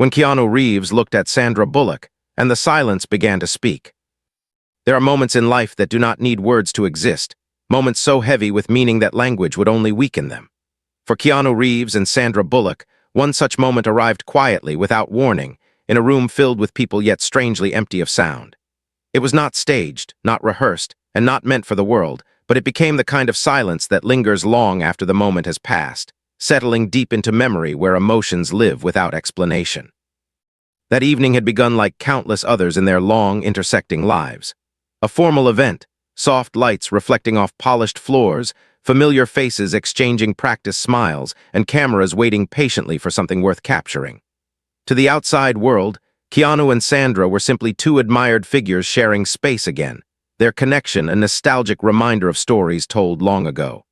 when Keanu Reeves looked at Sandra Bullock, and the silence began to speak. There are moments in life that do not need words to exist, moments so heavy with meaning that language would only weaken them. For Keanu Reeves and Sandra Bullock, one such moment arrived quietly, without warning, in a room filled with people yet strangely empty of sound. It was not staged, not rehearsed, and not meant for the world, but it became the kind of silence that lingers long after the moment has passed, settling deep into memory where emotions live without explanation. That evening had begun like countless others in their long, intersecting lives. A formal event, soft lights reflecting off polished floors, familiar faces exchanging practice smiles, and cameras waiting patiently for something worth capturing. To the outside world, Keanu and Sandra were simply two admired figures sharing space again, their connection a nostalgic reminder of stories told long ago.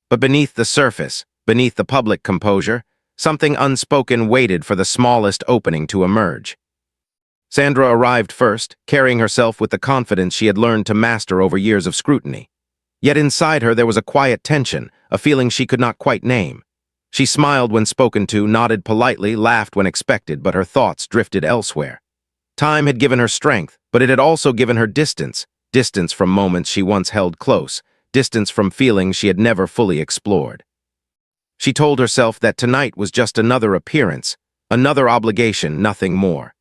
But beneath the surface, beneath the public composure, something unspoken waited for the smallest opening to emerge. Sandra arrived first, carrying herself with the confidence she had learned to master over years of scrutiny. Yet inside her there was a quiet tension, a feeling she could not quite name. She smiled when spoken to, nodded politely, laughed when expected, but her thoughts drifted elsewhere. Time had given her strength, but it had also given her distance, distance from moments she once held close, distance from feelings she had never fully explored. She told herself that tonight was just another appearance, another obligation, nothing more.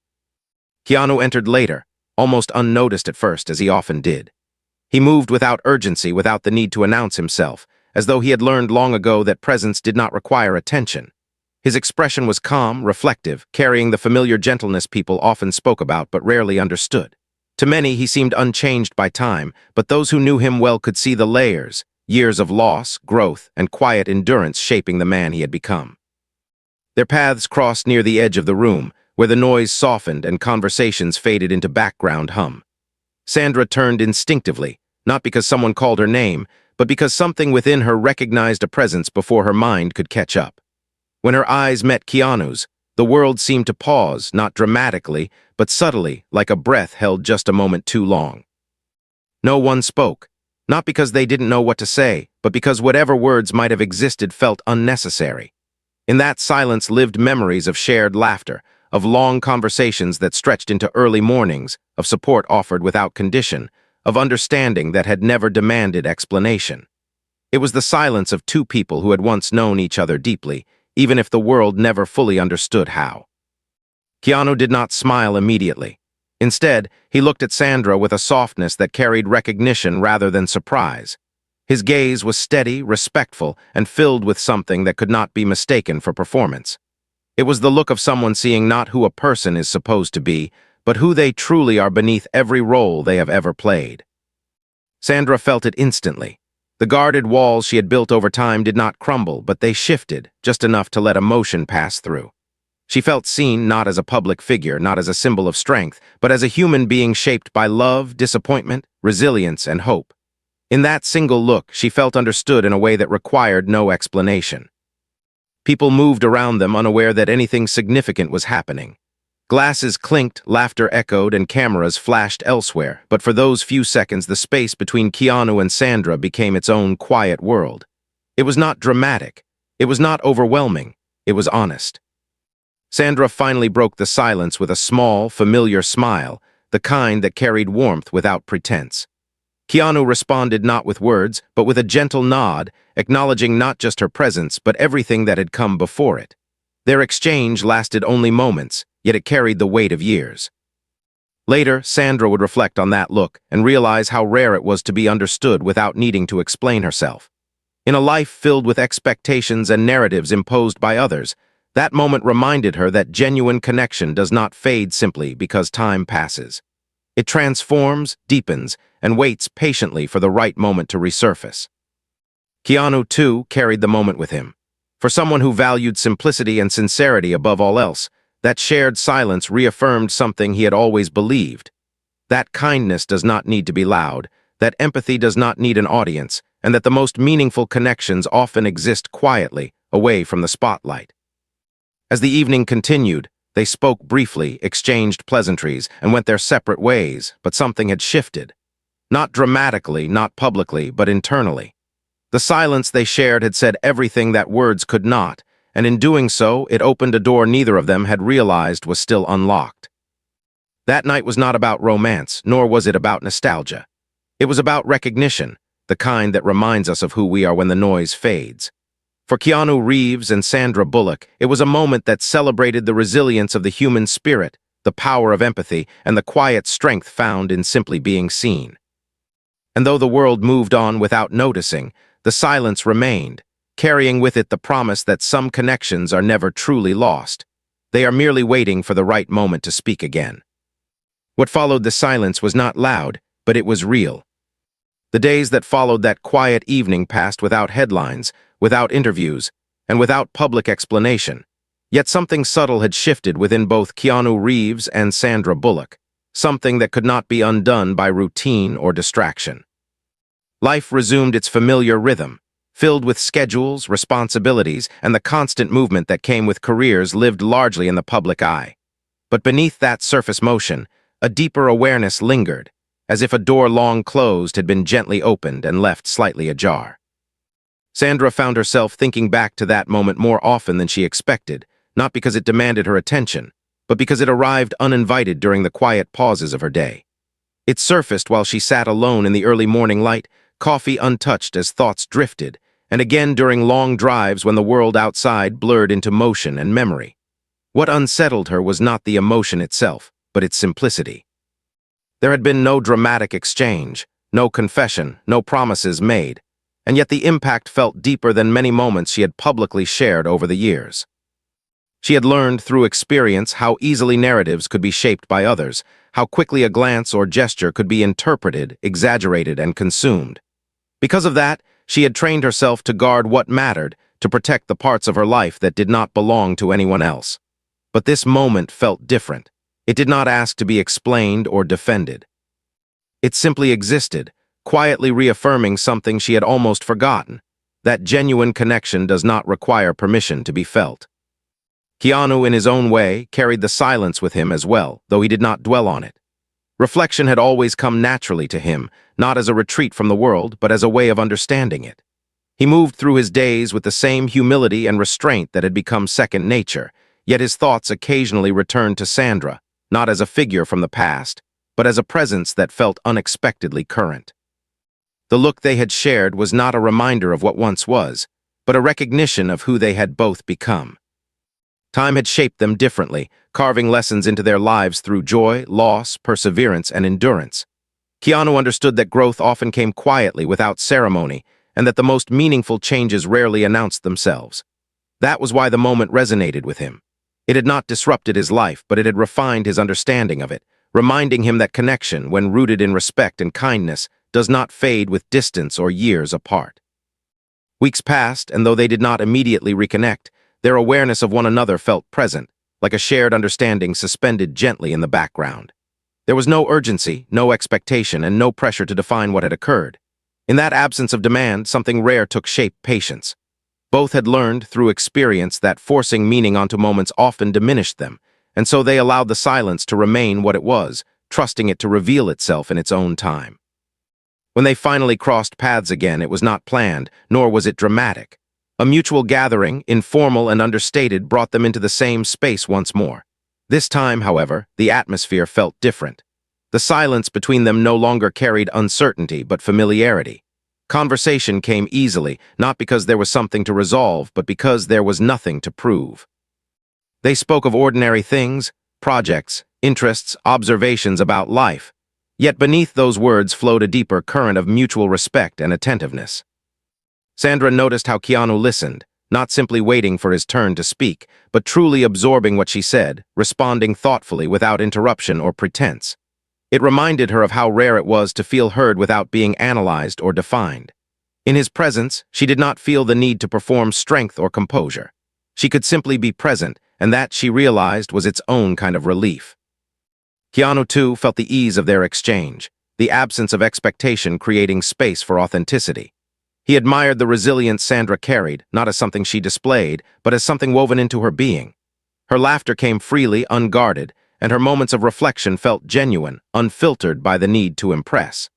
Keanu entered later, almost unnoticed at first, as he often did. He moved without urgency, without the need to announce himself, as though he had learned long ago that presence did not require attention. His expression was calm, reflective, carrying the familiar gentleness people often spoke about but rarely understood. To many, he seemed unchanged by time, but those who knew him well could see the layers, years of loss, growth, and quiet endurance shaping the man he had become. Their paths crossed near the edge of the room, where the noise softened and conversations faded into background hum. Sandra turned instinctively, not because someone called her name, but because something within her recognized a presence before her mind could catch up. When her eyes met Keanu's, the world seemed to pause, not dramatically, but subtly, like a breath held just a moment too long. No one spoke, not because they didn't know what to say, but because whatever words might have existed felt unnecessary. In that silence lived memories of shared laughter, of long conversations that stretched into early mornings, of support offered without condition, of understanding that had never demanded explanation. It was the silence of two people who had once known each other deeply, even if the world never fully understood how. Keanu did not smile immediately. Instead, he looked at Sandra with a softness that carried recognition rather than surprise. His gaze was steady, respectful, and filled with something that could not be mistaken for performance. It was the look of someone seeing not who a person is supposed to be, but who they truly are beneath every role they have ever played. Sandra felt it instantly. The guarded walls she had built over time did not crumble, but they shifted, just enough to let emotion pass through. She felt seen not as a public figure, not as a symbol of strength, but as a human being shaped by love, disappointment, resilience, and hope. In that single look, she felt understood in a way that required no explanation. People moved around them, unaware that anything significant was happening. Glasses clinked, laughter echoed, and cameras flashed elsewhere, but for those few seconds the space between Keanu and Sandra became its own quiet world. It was not dramatic. It was not overwhelming. It was honest. Sandra finally broke the silence with a small, familiar smile, the kind that carried warmth without pretense. Keanu responded not with words, but with a gentle nod, acknowledging not just her presence, but everything that had come before it. Their exchange lasted only moments, yet it carried the weight of years. Later, Sandra would reflect on that look and realize how rare it was to be understood without needing to explain herself. In a life filled with expectations and narratives imposed by others, that moment reminded her that genuine connection does not fade simply because time passes. It transforms, deepens, and waits patiently for the right moment to resurface. Keanu, too, carried the moment with him. For someone who valued simplicity and sincerity above all else, that shared silence reaffirmed something he had always believed. That kindness does not need to be loud, that empathy does not need an audience, and that the most meaningful connections often exist quietly, away from the spotlight. As the evening continued, they spoke briefly, exchanged pleasantries, and went their separate ways, but something had shifted. Not dramatically, not publicly, but internally. The silence they shared had said everything that words could not, and in doing so, it opened a door neither of them had realized was still unlocked. That night was not about romance, nor was it about nostalgia. It was about recognition, the kind that reminds us of who we are when the noise fades. For Keanu Reeves and Sandra Bullock, it was a moment that celebrated the resilience of the human spirit, the power of empathy, and the quiet strength found in simply being seen. And though the world moved on without noticing, the silence remained, carrying with it the promise that some connections are never truly lost. They are merely waiting for the right moment to speak again. What followed the silence was not loud, but it was real. The days that followed that quiet evening passed without headlines, without interviews, and without public explanation. Yet something subtle had shifted within both Keanu Reeves and Sandra Bullock, something that could not be undone by routine or distraction. Life resumed its familiar rhythm, filled with schedules, responsibilities, and the constant movement that came with careers lived largely in the public eye. But beneath that surface motion, a deeper awareness lingered, as if a door long closed had been gently opened and left slightly ajar. Sandra found herself thinking back to that moment more often than she expected, not because it demanded her attention, but because it arrived uninvited during the quiet pauses of her day. It surfaced while she sat alone in the early morning light, coffee untouched as thoughts drifted, and again during long drives when the world outside blurred into motion and memory. What unsettled her was not the emotion itself, but its simplicity. There had been no dramatic exchange, no confession, no promises made, and yet the impact felt deeper than many moments she had publicly shared over the years. She had learned through experience how easily narratives could be shaped by others, how quickly a glance or gesture could be interpreted, exaggerated, and consumed. Because of that, she had trained herself to guard what mattered, to protect the parts of her life that did not belong to anyone else. But this moment felt different. It did not ask to be explained or defended. It simply existed, quietly reaffirming something she had almost forgotten, that genuine connection does not require permission to be felt. Keanu, in his own way, carried the silence with him as well, though he did not dwell on it. Reflection had always come naturally to him, not as a retreat from the world, but as a way of understanding it. He moved through his days with the same humility and restraint that had become second nature, yet his thoughts occasionally returned to Sandra, not as a figure from the past, but as a presence that felt unexpectedly current. The look they had shared was not a reminder of what once was, but a recognition of who they had both become. Time had shaped them differently, carving lessons into their lives through joy, loss, perseverance, and endurance. Keanu understood that growth often came quietly, without ceremony, and that the most meaningful changes rarely announced themselves. That was why the moment resonated with him. It had not disrupted his life, but it had refined his understanding of it, reminding him that connection, when rooted in respect and kindness, does not fade with distance or years apart. Weeks passed, and though they did not immediately reconnect, their awareness of one another felt present, like a shared understanding suspended gently in the background. There was no urgency, no expectation, and no pressure to define what had occurred. In that absence of demand, something rare took shape: patience. Both had learned through experience that forcing meaning onto moments often diminished them, and so they allowed the silence to remain what it was, trusting it to reveal itself in its own time. When they finally crossed paths again, it was not planned, nor was it dramatic. A mutual gathering, informal and understated, brought them into the same space once more. This time, however, the atmosphere felt different. The silence between them no longer carried uncertainty, but familiarity. Conversation came easily, not because there was something to resolve, but because there was nothing to prove. They spoke of ordinary things, projects, interests, observations about life. Yet beneath those words flowed a deeper current of mutual respect and attentiveness. Sandra noticed how Keanu listened, not simply waiting for his turn to speak, but truly absorbing what she said, responding thoughtfully without interruption or pretense. It reminded her of how rare it was to feel heard without being analyzed or defined. In his presence, she did not feel the need to perform strength or composure. She could simply be present, and that, she realized, was its own kind of relief. Keanu, too, felt the ease of their exchange, the absence of expectation creating space for authenticity. He admired the resilience Sandra carried, not as something she displayed, but as something woven into her being. Her laughter came freely, unguarded, and her moments of reflection felt genuine, unfiltered by the need to impress.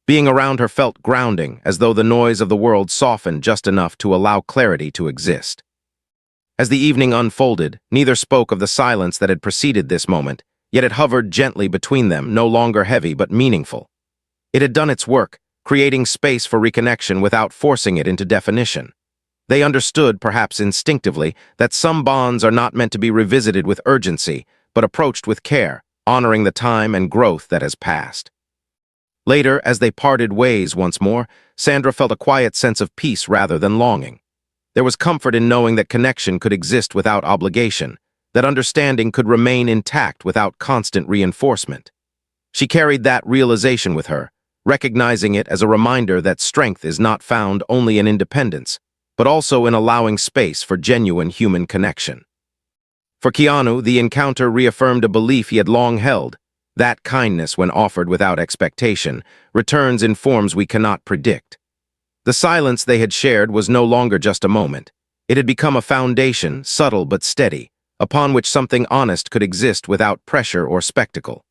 Being around her felt grounding, as though the noise of the world softened just enough to allow clarity to exist. As the evening unfolded, neither spoke of the silence that had preceded this moment, yet it hovered gently between them, no longer heavy but meaningful. It had done its work, creating space for reconnection without forcing it into definition. They understood, perhaps instinctively, that some bonds are not meant to be revisited with urgency, but approached with care, honoring the time and growth that has passed. Later, as they parted ways once more, Sandra felt a quiet sense of peace rather than longing. There was comfort in knowing that connection could exist without obligation, that understanding could remain intact without constant reinforcement. She carried that realization with her, recognizing it as a reminder that strength is not found only in independence, but also in allowing space for genuine human connection. For Keanu, the encounter reaffirmed a belief he had long held, that kindness, when offered without expectation, returns in forms we cannot predict. The silence they had shared was no longer just a moment. It had become a foundation, subtle but steady, upon which something honest could exist without pressure or spectacle.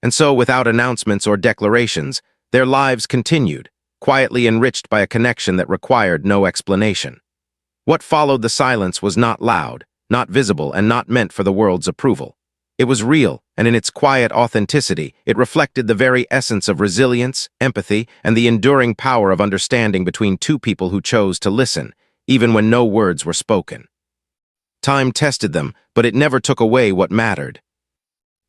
And so, without announcements or declarations, their lives continued, quietly enriched by a connection that required no explanation. What followed the silence was not loud, not visible, and not meant for the world's approval. It was real, and in its quiet authenticity, it reflected the very essence of resilience, empathy, and the enduring power of understanding between two people who chose to listen, even when no words were spoken. Time tested them, but it never took away what mattered.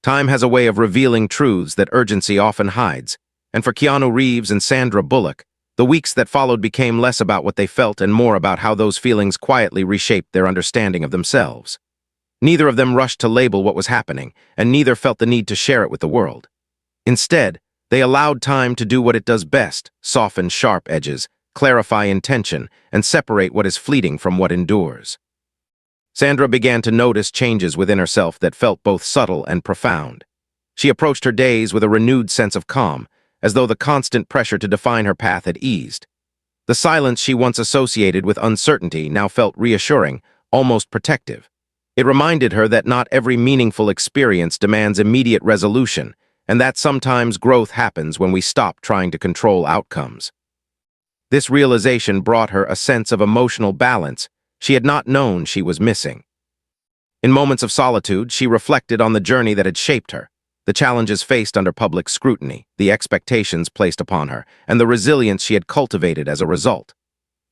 Time has a way of revealing truths that urgency often hides, and for Keanu Reeves and Sandra Bullock, the weeks that followed became less about what they felt and more about how those feelings quietly reshaped their understanding of themselves. Neither of them rushed to label what was happening, and neither felt the need to share it with the world. Instead, they allowed time to do what it does best: soften sharp edges, clarify intention, and separate what is fleeting from what endures. Sandra began to notice changes within herself that felt both subtle and profound. She approached her days with a renewed sense of calm, as though the constant pressure to define her path had eased. The silence she once associated with uncertainty now felt reassuring, almost protective. It reminded her that not every meaningful experience demands immediate resolution, and that sometimes growth happens when we stop trying to control outcomes. This realization brought her a sense of emotional balance she had not known she was missing. In moments of solitude, she reflected on the journey that had shaped her, the challenges faced under public scrutiny, the expectations placed upon her, and the resilience she had cultivated as a result.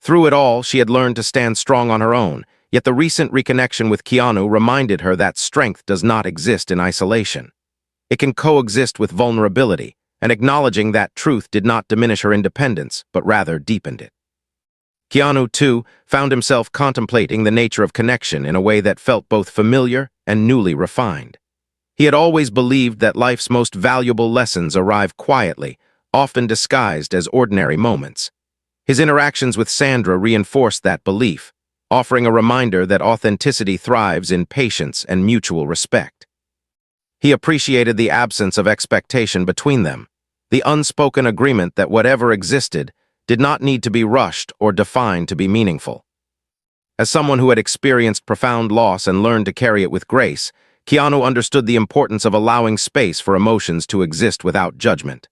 Through it all, she had learned to stand strong on her own, yet the recent reconnection with Keanu reminded her that strength does not exist in isolation. It can coexist with vulnerability, and acknowledging that truth did not diminish her independence, but rather deepened it. Keanu, too, found himself contemplating the nature of connection in a way that felt both familiar and newly refined. He had always believed that life's most valuable lessons arrive quietly, often disguised as ordinary moments. His interactions with Sandra reinforced that belief, offering a reminder that authenticity thrives in patience and mutual respect. He appreciated the absence of expectation between them, the unspoken agreement that whatever existed did not need to be rushed or defined to be meaningful. As someone who had experienced profound loss and learned to carry it with grace, Keanu understood the importance of allowing space for emotions to exist without judgment.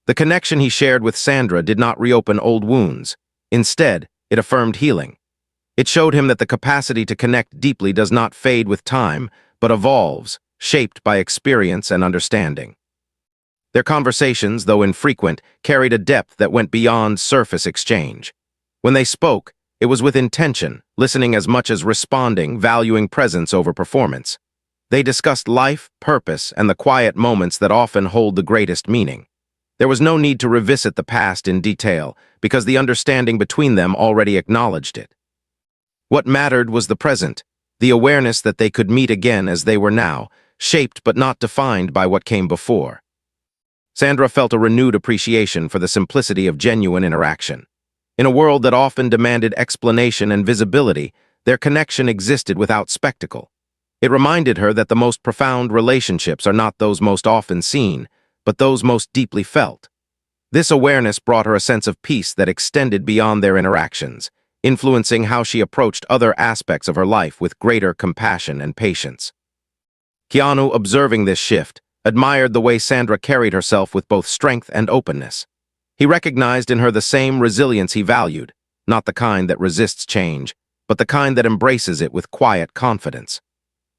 The connection he shared with Sandra did not reopen old wounds. Instead, it affirmed healing. It showed him that the capacity to connect deeply does not fade with time, but evolves, shaped by experience and understanding. Their conversations, though infrequent, carried a depth that went beyond surface exchange. When they spoke, it was with intention, listening as much as responding, valuing presence over performance. They discussed life, purpose, and the quiet moments that often hold the greatest meaning. There was no need to revisit the past in detail, because the understanding between them already acknowledged it. What mattered was the present, the awareness that they could meet again as they were now, shaped but not defined by what came before. Sandra felt a renewed appreciation for the simplicity of genuine interaction. In a world that often demanded explanation and visibility, their connection existed without spectacle. It reminded her that the most profound relationships are not those most often seen, but those most deeply felt. This awareness brought her a sense of peace that extended beyond their interactions, influencing how she approached other aspects of her life with greater compassion and patience. Keanu, observing this shift, admired the way Sandra carried herself with both strength and openness. He recognized in her the same resilience he valued, not the kind that resists change, but the kind that embraces it with quiet confidence.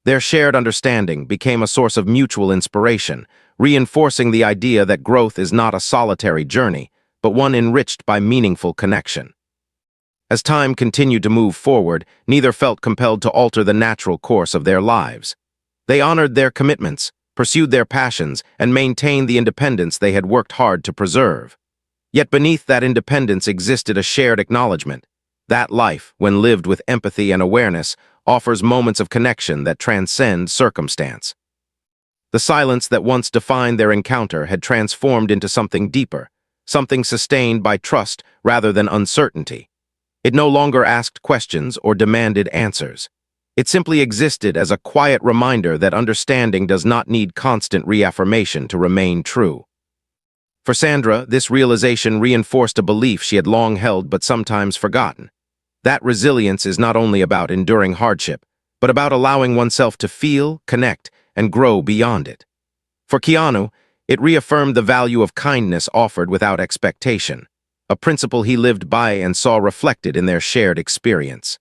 Their shared understanding became a source of mutual inspiration, reinforcing the idea that growth is not a solitary journey, but one enriched by meaningful connection. As time continued to move forward, neither felt compelled to alter the natural course of their lives. They honored their commitments, pursued their passions, and maintained the independence they had worked hard to preserve. Yet beneath that independence existed a shared acknowledgement. That life, when lived with empathy and awareness, offers moments of connection that transcend circumstance. The silence that once defined their encounter had transformed into something deeper, something sustained by trust rather than uncertainty. It no longer asked questions or demanded answers. It simply existed as a quiet reminder that understanding does not need constant reaffirmation to remain true. For Sandra, this realization reinforced a belief she had long held but sometimes forgotten. That resilience is not only about enduring hardship, but about allowing oneself to feel, connect, and grow beyond it. For Keanu, it reaffirmed the value of kindness offered without expectation, a principle he lived by and saw reflected in their shared experience.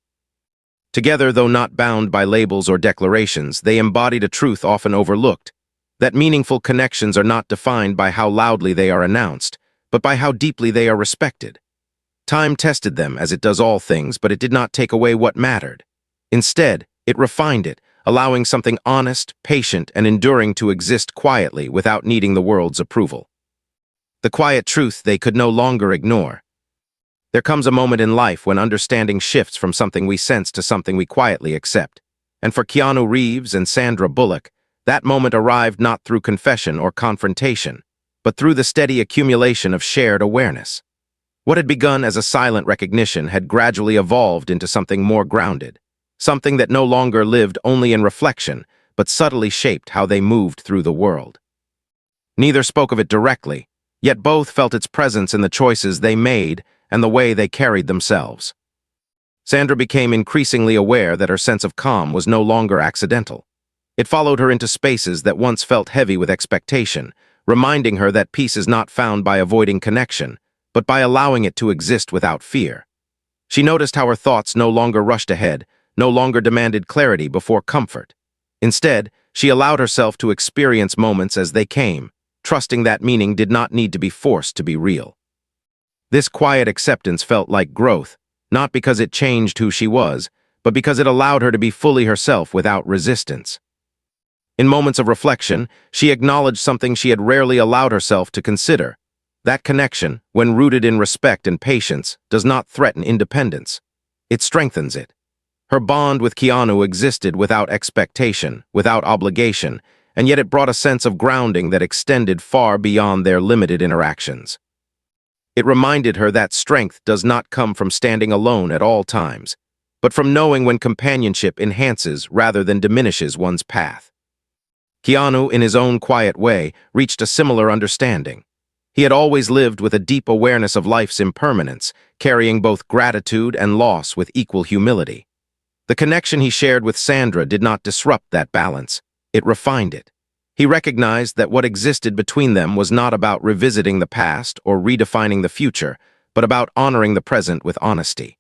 Together, though not bound by labels or declarations, they embodied a truth often overlooked, that meaningful connections are not defined by how loudly they are announced, but by how deeply they are respected. Time tested them as it does all things, but it did not take away what mattered. Instead, it refined it, allowing something honest, patient, and enduring to exist quietly without needing the world's approval. The quiet truth they could no longer ignore. There comes a moment in life when understanding shifts from something we sense to something we quietly accept. And for Keanu Reeves and Sandra Bullock, that moment arrived not through confession or confrontation, but through the steady accumulation of shared awareness. What had begun as a silent recognition had gradually evolved into something more grounded, something that no longer lived only in reflection, but subtly shaped how they moved through the world. Neither spoke of it directly, yet both felt its presence in the choices they made and the way they carried themselves. Sandra became increasingly aware that her sense of calm was no longer accidental. It followed her into spaces that once felt heavy with expectation, reminding her that peace is not found by avoiding connection, but by allowing it to exist without fear. She noticed how her thoughts no longer rushed ahead, no longer demanded clarity before comfort. Instead, she allowed herself to experience moments as they came, trusting that meaning did not need to be forced to be real. This quiet acceptance felt like growth, not because it changed who she was, but because it allowed her to be fully herself without resistance. In moments of reflection, she acknowledged something she had rarely allowed herself to consider. That connection, when rooted in respect and patience, does not threaten independence. It strengthens it. Her bond with Keanu existed without expectation, without obligation, and yet it brought a sense of grounding that extended far beyond their limited interactions. It reminded her that strength does not come from standing alone at all times, but from knowing when companionship enhances rather than diminishes one's path. Keanu, in his own quiet way, reached a similar understanding. He had always lived with a deep awareness of life's impermanence, carrying both gratitude and loss with equal humility. The connection he shared with Sandra did not disrupt that balance. It refined it. He recognized that what existed between them was not about revisiting the past or redefining the future, but about honoring the present with honesty.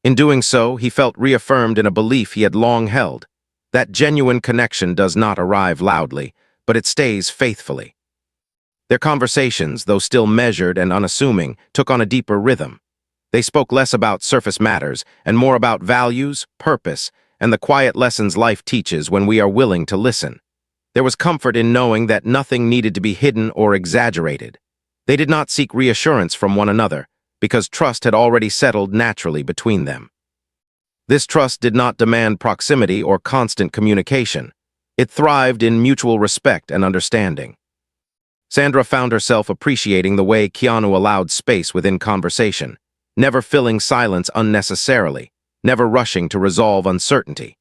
In doing so, he felt reaffirmed in a belief he had long held, that genuine connection does not arrive loudly, but it stays faithfully. Their conversations, though still measured and unassuming, took on a deeper rhythm. They spoke less about surface matters and more about values, purpose, and the quiet lessons life teaches when we are willing to listen. There was comfort in knowing that nothing needed to be hidden or exaggerated. They did not seek reassurance from one another, because trust had already settled naturally between them. This trust did not demand proximity or constant communication. It thrived in mutual respect and understanding. Sandra found herself appreciating the way Keanu allowed space within conversation, never filling silence unnecessarily, never rushing to resolve uncertainty.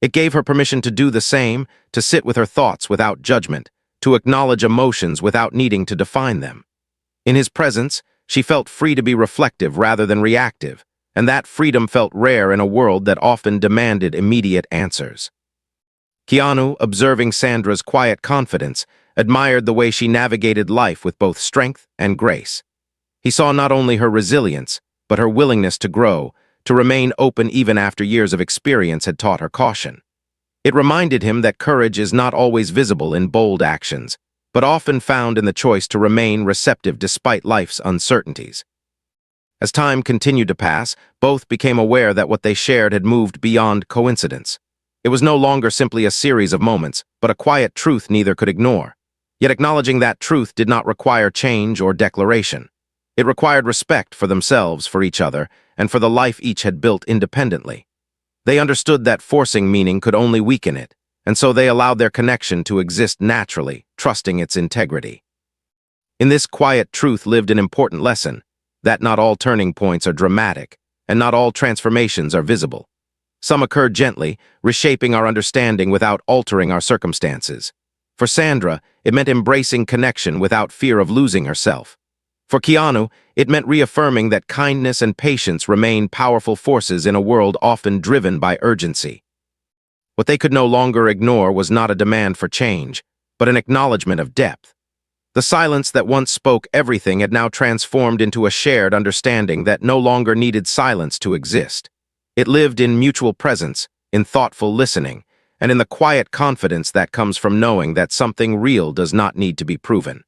It gave her permission to do the same, to sit with her thoughts without judgment, to acknowledge emotions without needing to define them. In his presence, she felt free to be reflective rather than reactive, and that freedom felt rare in a world that often demanded immediate answers. Keanu, observing Sandra's quiet confidence, admired the way she navigated life with both strength and grace. He saw not only her resilience, but her willingness to grow, to remain open even after years of experience had taught her caution. It reminded him that courage is not always visible in bold actions, but often found in the choice to remain receptive despite life's uncertainties. As time continued to pass, both became aware that what they shared had moved beyond coincidence. It was no longer simply a series of moments, but a quiet truth neither could ignore. Yet acknowledging that truth did not require change or declaration. It required respect for themselves, for each other, and for the life each had built independently. They understood that forcing meaning could only weaken it, and so they allowed their connection to exist naturally, trusting its integrity. In this quiet truth lived an important lesson, that not all turning points are dramatic, and not all transformations are visible. Some occur gently, reshaping our understanding without altering our circumstances. For Sandra, it meant embracing connection without fear of losing herself. For Keanu, it meant reaffirming that kindness and patience remain powerful forces in a world often driven by urgency. What they could no longer ignore was not a demand for change, but an acknowledgement of depth. The silence that once spoke everything had now transformed into a shared understanding that no longer needed silence to exist. It lived in mutual presence, in thoughtful listening, and in the quiet confidence that comes from knowing that something real does not need to be proven.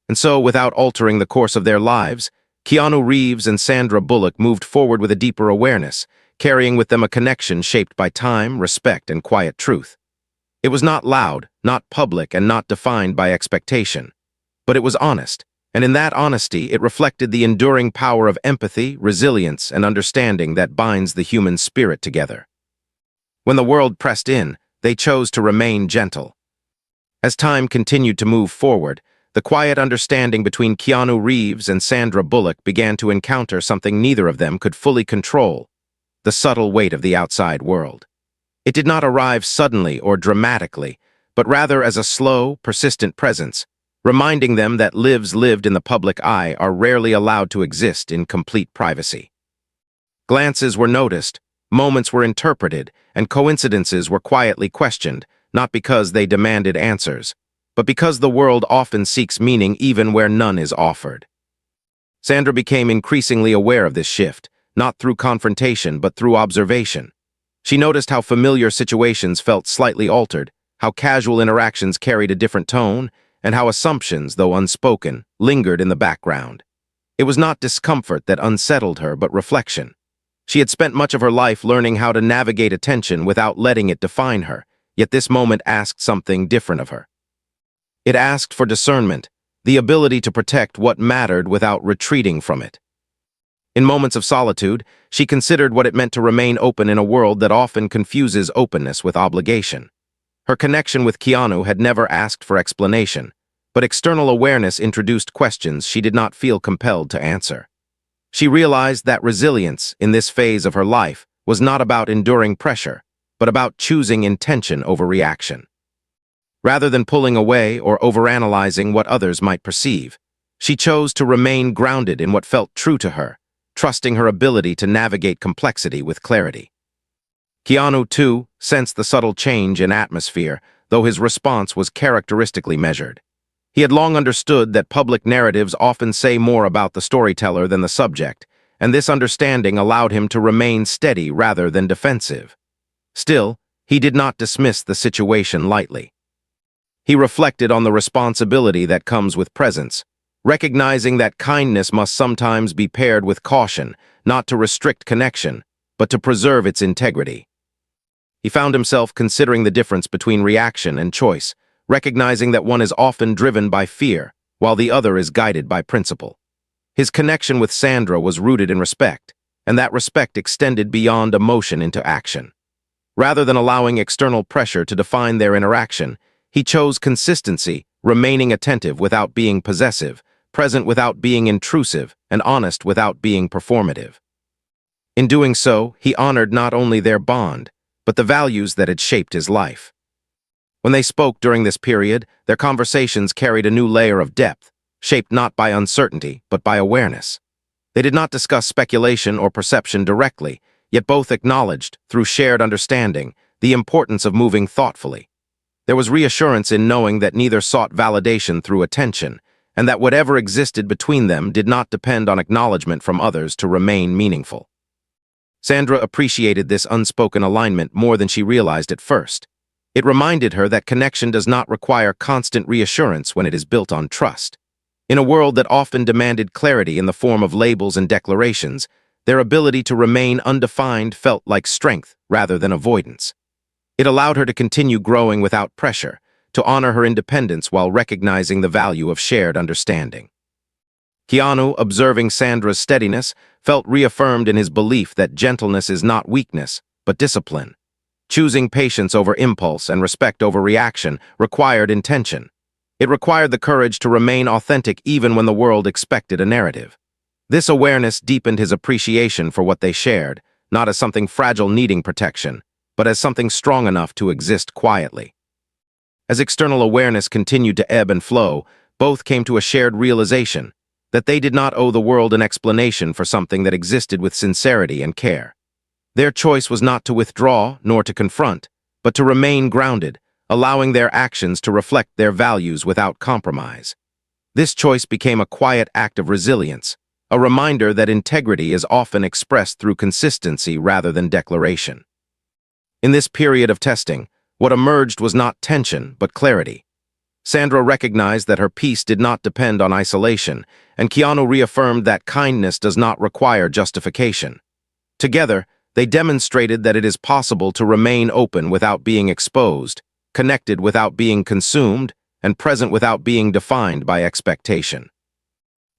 And so, without altering the course of their lives, Keanu Reeves and Sandra Bullock moved forward with a deeper awareness, carrying with them a connection shaped by time, respect, and quiet truth. It was not loud, not public, and not defined by expectation. But it was honest, and in that honesty it reflected the enduring power of empathy, resilience, and understanding that binds the human spirit together. When the world pressed in, they chose to remain gentle. As time continued to move forward, the quiet understanding between Keanu Reeves and Sandra Bullock began to encounter something neither of them could fully control: the subtle weight of the outside world. It did not arrive suddenly or dramatically, but rather as a slow, persistent presence, reminding them that lives lived in the public eye are rarely allowed to exist in complete privacy. Glances were noticed, moments were interpreted, and coincidences were quietly questioned, not because they demanded answers, but because the world often seeks meaning even where none is offered. Sandra became increasingly aware of this shift, not through confrontation but through observation. She noticed how familiar situations felt slightly altered, how casual interactions carried a different tone, and how assumptions, though unspoken, lingered in the background. It was not discomfort that unsettled her, but reflection. She had spent much of her life learning how to navigate attention without letting it define her, yet this moment asked something different of her. It asked for discernment, the ability to protect what mattered without retreating from it. In moments of solitude, she considered what it meant to remain open in a world that often confuses openness with obligation. Her connection with Keanu had never asked for explanation, but external awareness introduced questions she did not feel compelled to answer. She realized that resilience, in this phase of her life, was not about enduring pressure, but about choosing intention over reaction. Rather than pulling away or overanalyzing what others might perceive, she chose to remain grounded in what felt true to her, trusting her ability to navigate complexity with clarity. Keanu, too, sensed the subtle change in atmosphere, though his response was characteristically measured. He had long understood that public narratives often say more about the storyteller than the subject, and this understanding allowed him to remain steady rather than defensive. Still, he did not dismiss the situation lightly. He reflected on the responsibility that comes with presence, recognizing that kindness must sometimes be paired with caution, not to restrict connection, but to preserve its integrity. He found himself considering the difference between reaction and choice, recognizing that one is often driven by fear, while the other is guided by principle. His connection with Sandra was rooted in respect, and that respect extended beyond emotion into action. Rather than allowing external pressure to define their interaction, he chose consistency, remaining attentive without being possessive, present without being intrusive, and honest without being performative. In doing so, he honored not only their bond, but the values that had shaped his life. When they spoke during this period, their conversations carried a new layer of depth, shaped not by uncertainty, but by awareness. They did not discuss speculation or perception directly, yet both acknowledged, through shared understanding, the importance of moving thoughtfully. There was reassurance in knowing that neither sought validation through attention, and that whatever existed between them did not depend on acknowledgement from others to remain meaningful. Sandra appreciated this unspoken alignment more than she realized at first. It reminded her that connection does not require constant reassurance when it is built on trust. In a world that often demanded clarity in the form of labels and declarations, their ability to remain undefined felt like strength rather than avoidance. It allowed her to continue growing without pressure, to honor her independence while recognizing the value of shared understanding. Keanu, observing Sandra's steadiness, felt reaffirmed in his belief that gentleness is not weakness, but discipline. Choosing patience over impulse and respect over reaction required intention. It required the courage to remain authentic even when the world expected a narrative. This awareness deepened his appreciation for what they shared, not as something fragile needing protection, but as something strong enough to exist quietly. As external awareness continued to ebb and flow, both came to a shared realization that they did not owe the world an explanation for something that existed with sincerity and care. Their choice was not to withdraw nor to confront, but to remain grounded, allowing their actions to reflect their values without compromise. This choice became a quiet act of resilience, a reminder that integrity is often expressed through consistency rather than declaration. In this period of testing, what emerged was not tension, but clarity. Sandra recognized that her peace did not depend on isolation, and Keanu reaffirmed that kindness does not require justification. Together, they demonstrated that it is possible to remain open without being exposed, connected without being consumed, and present without being defined by expectation.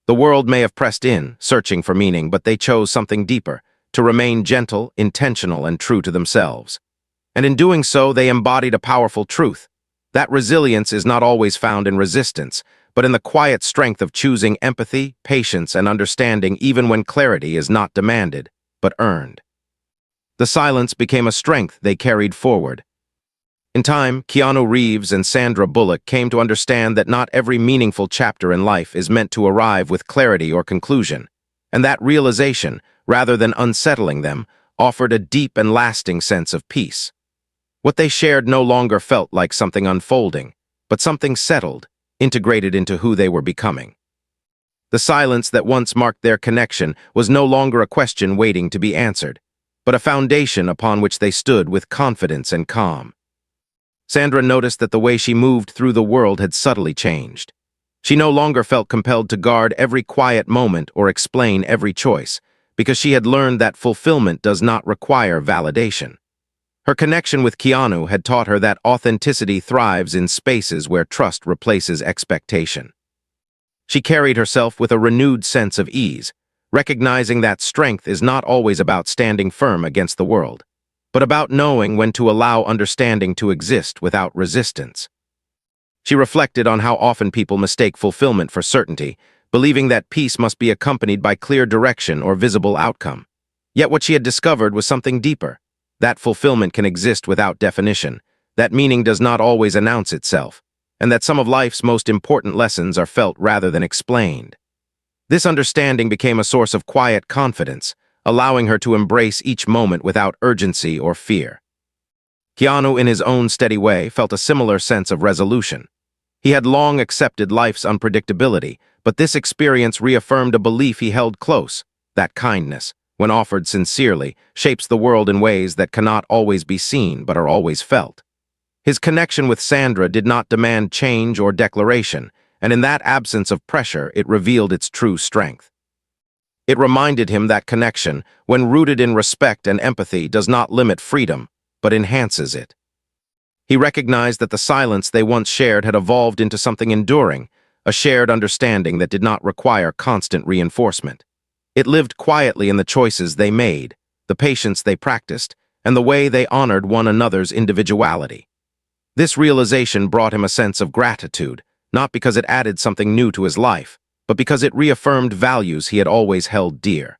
The world may have pressed in, searching for meaning, but they chose something deeper, to remain gentle, intentional, and true to themselves. And in doing so, they embodied a powerful truth. That resilience is not always found in resistance, but in the quiet strength of choosing empathy, patience, and understanding even when clarity is not demanded, but earned. The silence became a strength they carried forward. In time, Keanu Reeves and Sandra Bullock came to understand that not every meaningful chapter in life is meant to arrive with clarity or conclusion, and that realization, rather than unsettling them, offered a deep and lasting sense of peace. What they shared no longer felt like something unfolding, but something settled, integrated into who they were becoming. The silence that once marked their connection was no longer a question waiting to be answered, but a foundation upon which they stood with confidence and calm. Sandra noticed that the way she moved through the world had subtly changed. She no longer felt compelled to guard every quiet moment or explain every choice, because she had learned that fulfillment does not require validation. Her connection with Keanu had taught her that authenticity thrives in spaces where trust replaces expectation. She carried herself with a renewed sense of ease, recognizing that strength is not always about standing firm against the world, but about knowing when to allow understanding to exist without resistance. She reflected on how often people mistake fulfillment for certainty, believing that peace must be accompanied by clear direction or visible outcome. Yet what she had discovered was something deeper. That fulfillment can exist without definition, that meaning does not always announce itself, and that some of life's most important lessons are felt rather than explained. This understanding became a source of quiet confidence, allowing her to embrace each moment without urgency or fear. Keanu, in his own steady way, felt a similar sense of resolution. He had long accepted life's unpredictability, but this experience reaffirmed a belief he held close, that kindness, when offered sincerely, shapes the world in ways that cannot always be seen but are always felt. His connection with Sandra did not demand change or declaration, and in that absence of pressure, it revealed its true strength. It reminded him that connection, when rooted in respect and empathy, does not limit freedom, but enhances it. He recognized that the silence they once shared had evolved into something enduring, a shared understanding that did not require constant reinforcement. It lived quietly in the choices they made, the patience they practiced, and the way they honored one another's individuality. This realization brought him a sense of gratitude, not because it added something new to his life, but because it reaffirmed values he had always held dear.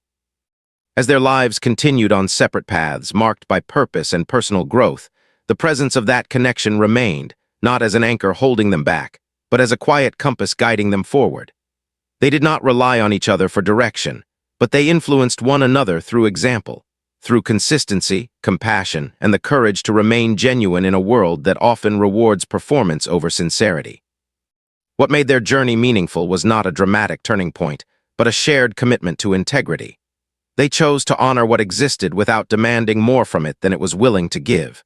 As their lives continued on separate paths marked by purpose and personal growth, the presence of that connection remained, not as an anchor holding them back, but as a quiet compass guiding them forward. They did not rely on each other for direction, but they influenced one another through example, through consistency, compassion, and the courage to remain genuine in a world that often rewards performance over sincerity. What made their journey meaningful was not a dramatic turning point, but a shared commitment to integrity. They chose to honor what existed without demanding more from it than it was willing to give.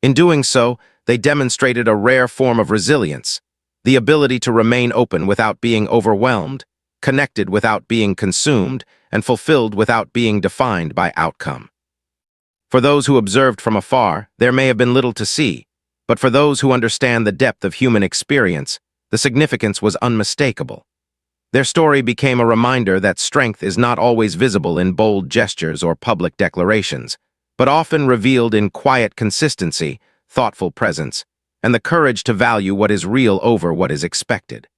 In doing so, they demonstrated a rare form of resilience, the ability to remain open without being overwhelmed, connected without being consumed, and fulfilled without being defined by outcome. For those who observed from afar, there may have been little to see, but for those who understand the depth of human experience, the significance was unmistakable. Their story became a reminder that strength is not always visible in bold gestures or public declarations, but often revealed in quiet consistency, thoughtful presence, and the courage to value what is real over what is expected.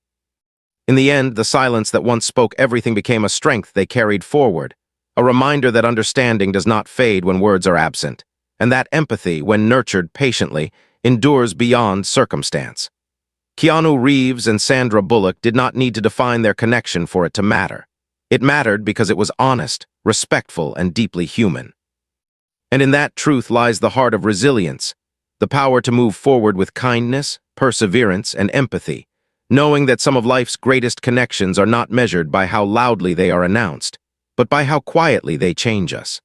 In the end, the silence that once spoke everything became a strength they carried forward, a reminder that understanding does not fade when words are absent, and that empathy, when nurtured patiently, endures beyond circumstance. Keanu Reeves and Sandra Bullock did not need to define their connection for it to matter. It mattered because it was honest, respectful, and deeply human. And in that truth lies the heart of resilience, the power to move forward with kindness, perseverance, and empathy, knowing that some of life's greatest connections are not measured by how loudly they are announced, but by how quietly they change us.